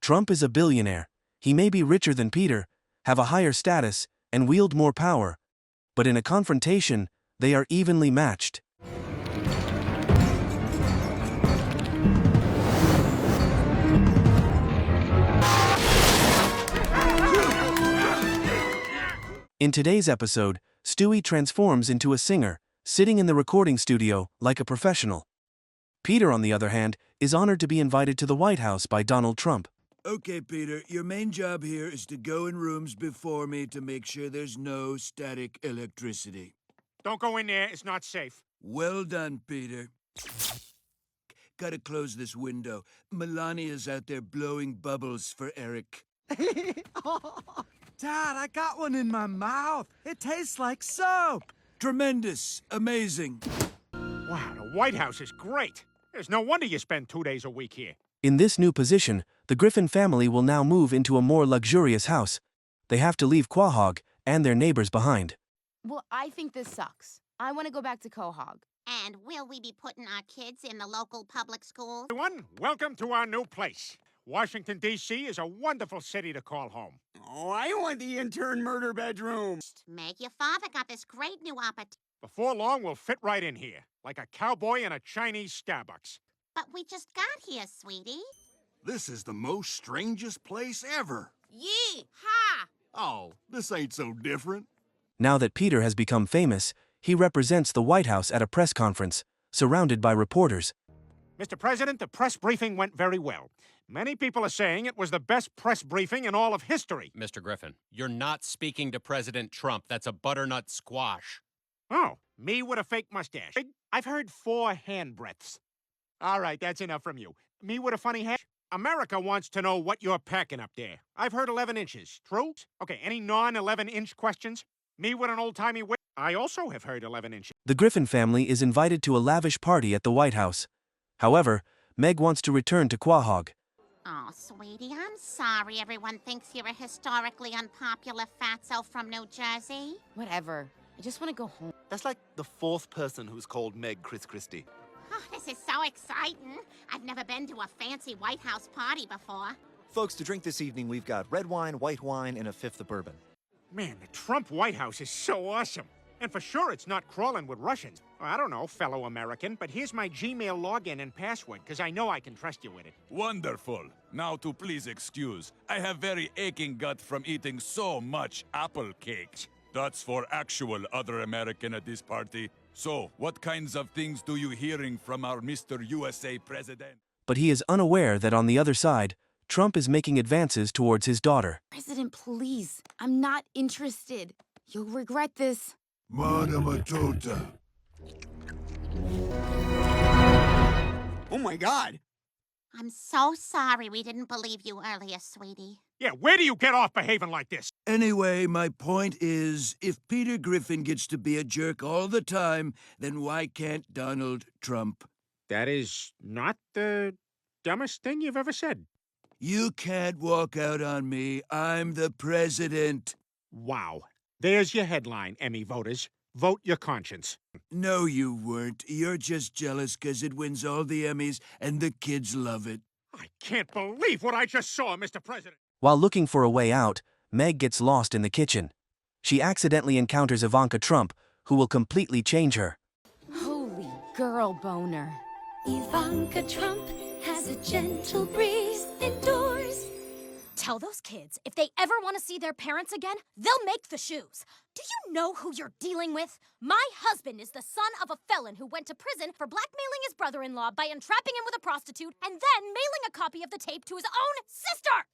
Trump is a billionaire. He may be richer than Peter, have a higher status, and wield more power. But in a confrontation, they are evenly matched. In today's episode, Stewie transforms into a singer, sitting in the recording studio like a professional. Peter, on the other hand, is honored to be invited to the White House by Donald Trump. Okay, Peter, your main job here is to go in rooms before me to make sure there's no static electricity. Don't go in there, it's not safe. Well done, Peter. Gotta close this window. Melania's out there blowing bubbles for Eric. Dad, I got one in my mouth. It tastes like soap. Tremendous. Amazing. Wow, the White House is great. There's no wonder you spend 2 days a week here. In this new position, the Griffin family will now move into a more luxurious house. They have to leave Quahog and their neighbors behind. Well, I think this sucks. I want to go back to Quahog. And will we be putting our kids in the local public schools? Everyone, welcome to our new place. Washington, D.C. is a wonderful city to call home. Oh, I want the intern murder bedroom. Meg, your father got this great new opportunity. Before long, we'll fit right in here, like a cowboy in a Chinese Starbucks. But we just got here, sweetie. This is the most strangest place ever. Yee-ha! Oh, this ain't so different. Now that Peter has become famous, he represents the White House at a press conference, surrounded by reporters. Mr. President, the press briefing went very well. Many people are saying it was the best press briefing in all of history. Mr. Griffin, you're not speaking to President Trump. That's a butternut squash. Oh, me with a fake mustache. I've heard 4 hand breaths. All right, that's enough from you. Me with a funny head. America wants to know what you're packing up there. I've heard 11 inches. True? Okay, any non-11-inch questions? Me with an old-timey wig. I also have heard 11 inches. The Griffin family is invited to a lavish party at the White House. However, Meg wants to return to Quahog. Oh, sweetie, I'm sorry everyone thinks you're a historically unpopular fatso from New Jersey. Whatever. I just want to go home. That's like the 4th person who's called Meg Chris Christie. Oh, this is so exciting. I've never been to a fancy White House party before. Folks, to drink this evening, we've got red wine, white wine, and a 5th of bourbon. Man, the Trump White House is so awesome. And for sure it's not crawling with Russians. I don't know, fellow American, but here's my Gmail login and password, because I know I can trust you with it. Wonderful. Now to please excuse. I have very aching gut from eating so much apple cake. That's for actual other American at this party. So, what kinds of things do you hearing from our Mr. USA President? But he is unaware that on the other side, Trump is making advances towards his daughter. President, please. I'm not interested. You'll regret this. Manamatota. Oh my God. I'm so sorry we didn't believe you earlier, sweetie. Yeah, where do you get off behaving like this? Anyway, my point is, if Peter Griffin gets to be a jerk all the time, then why can't Donald Trump? That is not the dumbest thing you've ever said. You can't walk out on me. I'm the president. Wow. There's your headline, Emmy voters. Vote your conscience. No, you weren't. You're just jealous because it wins all the Emmys and the kids love it. I can't believe what I just saw, Mr. President. While looking for a way out, Meg gets lost in the kitchen. She accidentally encounters Ivanka Trump, who will completely change her. Holy girl boner. Ivanka Trump has a gentle breeze indoors. Tell those kids, if they ever want to see their parents again, they'll make the shoes. Do you know who you're dealing with? My husband is the son of a felon who went to prison for blackmailing his brother-in-law by entrapping him with a prostitute and then mailing a copy of the tape to his own sister!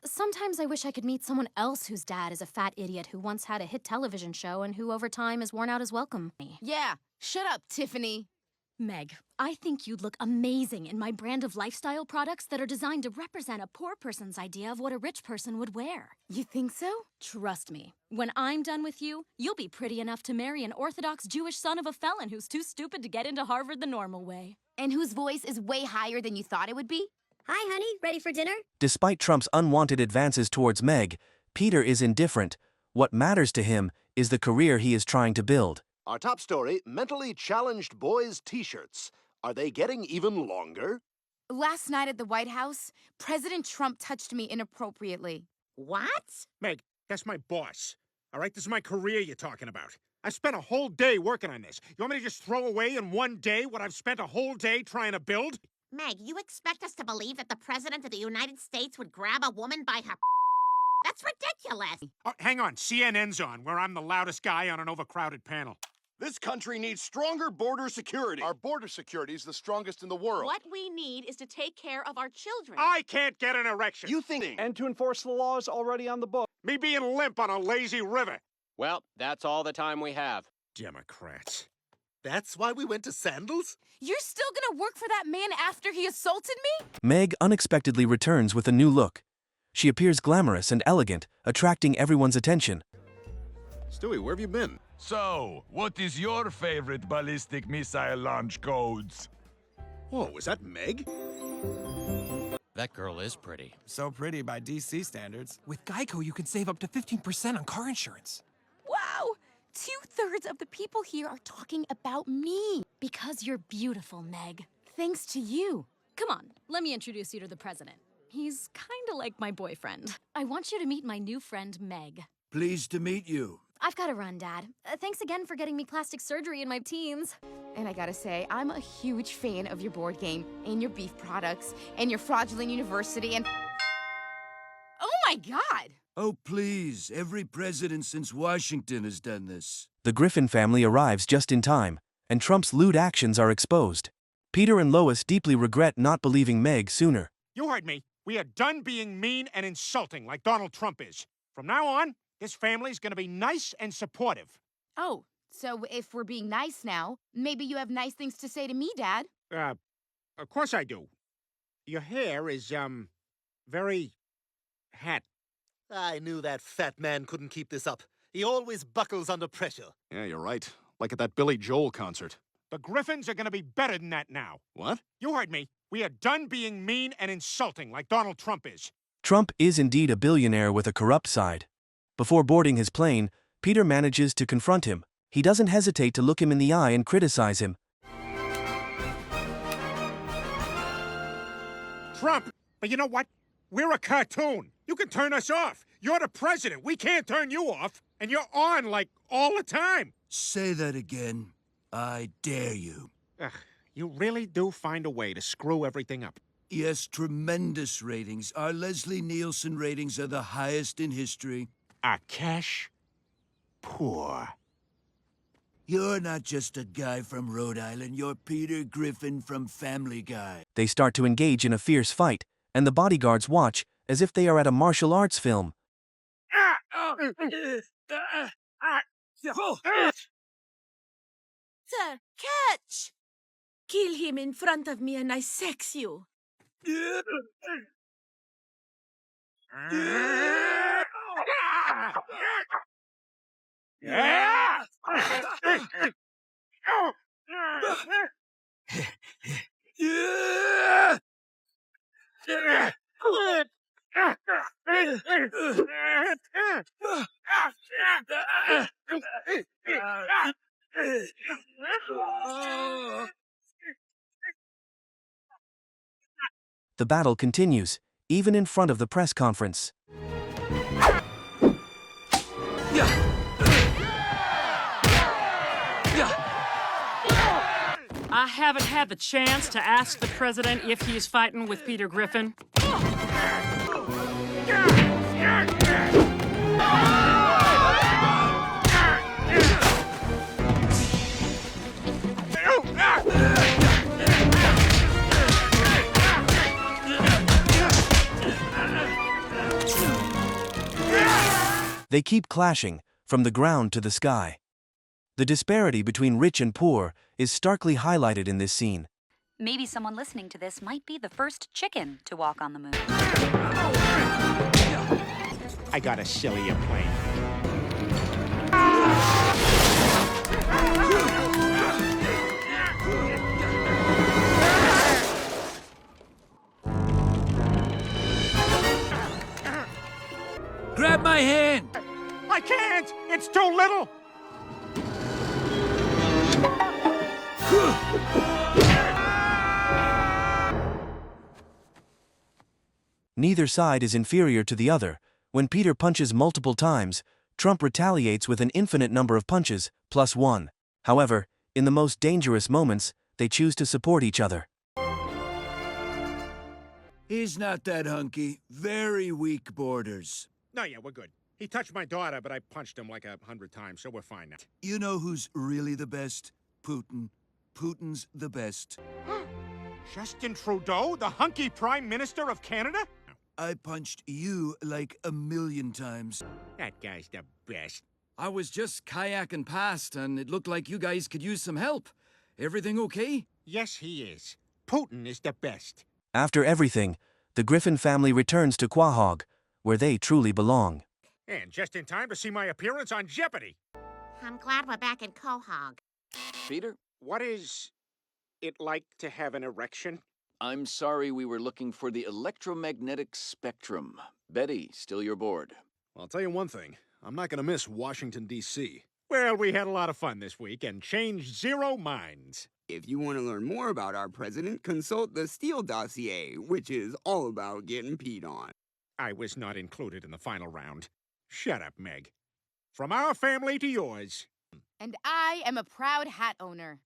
Sometimes I wish I could meet someone else whose dad is a fat idiot who once had a hit television show and who over time has worn out his welcome. Yeah, shut up, Tiffany. Meg, I think you'd look amazing in my brand of lifestyle products that are designed to represent a poor person's idea of what a rich person would wear. You think so? Trust me, when I'm done with you, you'll be pretty enough to marry an Orthodox Jewish son of a felon who's too stupid to get into Harvard the normal way. And whose voice is way higher than you thought it would be? Hi, honey. Ready for dinner? Despite Trump's unwanted advances towards Meg, Peter is indifferent. What matters to him is the career he is trying to build. Our top story, mentally challenged boys' t-shirts. Are they getting even longer? Last night at the White House, President Trump touched me inappropriately. What? Meg, that's my boss. All right, this is my career you're talking about. I spent a whole day working on this. You want me to just throw away in one day what I've spent a whole day trying to build? Meg, you expect us to believe that the President of the United States would grab a woman by her... That's ridiculous. Oh, hang on, CNN's on, where I'm the loudest guy on an overcrowded panel. This country needs stronger border security. Our border security is the strongest in the world. What we need is to take care of our children. I can't get an erection. You think... And to enforce the laws already on the book. Me being limp on a lazy river. Well, that's all the time we have. Democrats. That's why we went to Sandals? You're still gonna work for that man after he assaulted me? Meg unexpectedly returns with a new look. She appears glamorous and elegant, attracting everyone's attention. Stewie, where have you been? So, what is your favorite ballistic missile launch codes? Whoa, is that Meg? That girl is pretty. So pretty by DC standards. With Geico, you can save up to 15% on car insurance. Wow! 2/3 of the people here are talking about me. Because you're beautiful, Meg. Thanks to you. Come on, let me introduce you to the president. He's kinda like my boyfriend. I want you to meet my new friend, Meg. Pleased to meet you. I've gotta run, Dad. Thanks again for getting me plastic surgery in my teens. And I gotta say, I'm a huge fan of your board game, and your beef products, and your fraudulent university, and... Oh my God! Oh, please. Every president since Washington has done this. The Griffin family arrives just in time, and Trump's lewd actions are exposed. Peter and Lois deeply regret not believing Meg sooner. You heard me. We are done being mean and insulting like Donald Trump is. From now on, this family's gonna be nice and supportive. Oh, so if we're being nice now, maybe you have nice things to say to me, Dad. Of course I do. Your hair is, very... hat. I knew that fat man couldn't keep this up. He always buckles under pressure. Yeah, you're right. Like at that Billy Joel concert. The Griffins are gonna be better than that now. What? You heard me. We are done being mean and insulting like Donald Trump is. Trump is indeed a billionaire with a corrupt side. Before boarding his plane, Peter manages to confront him. He doesn't hesitate to look him in the eye and criticize him. Trump! But you know what? We're a cartoon. You can turn us off. You're the president. We can't turn you off. And you're on, like, all the time. Say that again. I dare you. Ugh, you really do find a way to screw everything up. Yes, tremendous ratings. Our Leslie Nielsen ratings are the highest in history. Are cash poor. You're not just a guy from Rhode Island. You're Peter Griffin from Family Guy. They start to engage in a fierce fight, and the bodyguards watch as if they are at a martial arts film. Sir, catch! Kill him in front of me and I sex you. The battle continues, even in front of the press conference. I haven't had the chance to ask the president if he's fighting with Peter Griffin. They keep clashing, from the ground to the sky. The disparity between rich and poor is starkly highlighted in this scene. Maybe someone listening to this might be the first chicken to walk on the moon. I got a sillier plane. Grab my hand! I can't! It's too little! Neither side is inferior to the other. When Peter punches multiple times, Trump retaliates with an infinite number of punches, +1. However, in the most dangerous moments, they choose to support each other. He's not that hunky. Very weak borders. No, yeah, we're good. He touched my daughter, but I punched him like 100 times, so we're fine now. You know who's really the best? Putin. Putin's the best. Justin Trudeau, the hunky Prime Minister of Canada? I punched you like 1,000,000 times. That guy's the best. I was just kayaking past, and it looked like you guys could use some help. Everything okay? Yes, he is. Putin is the best. After everything, the Griffin family returns to Quahog, where they truly belong. And just in time to see my appearance on Jeopardy! I'm glad we're back in Quahog. Peter? What is it like to have an erection? I'm sorry, we were looking for the electromagnetic spectrum. Betty, still your board. I'll tell you one thing. I'm not going to miss Washington, D.C. Well, we had a lot of fun this week and changed 0 minds. If you want to learn more about our president, consult the Steele dossier, which is all about getting peed on. I was not included in the final round. Shut up, Meg. From our family to yours. And I am a proud hat owner.